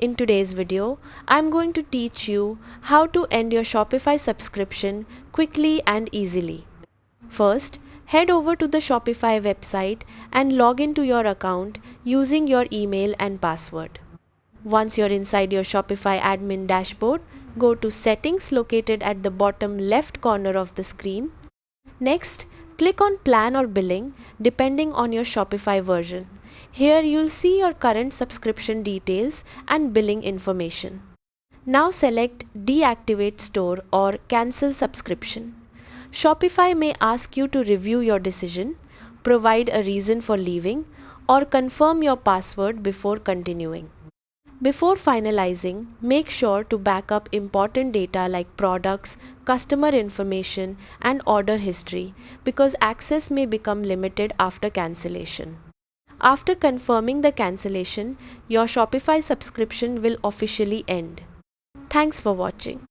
In today's video, I'm going to teach you how to end your Shopify subscription quickly and easily. First, head over to the Shopify website and log into your account using your email and password. Once you're inside your Shopify admin dashboard, go to Settings located at the bottom left corner of the screen. Next, click on Plan or Billing depending on your Shopify version. Here you'll see your current subscription details and billing information. Now select Deactivate Store or Cancel Subscription. Shopify may ask you to review your decision, provide a reason for leaving, or confirm your password before continuing. Before finalizing, make sure to back up important data like products, customer information, and order history because access may become limited after cancellation. After confirming the cancellation, your Shopify subscription will officially end. Thanks for watching.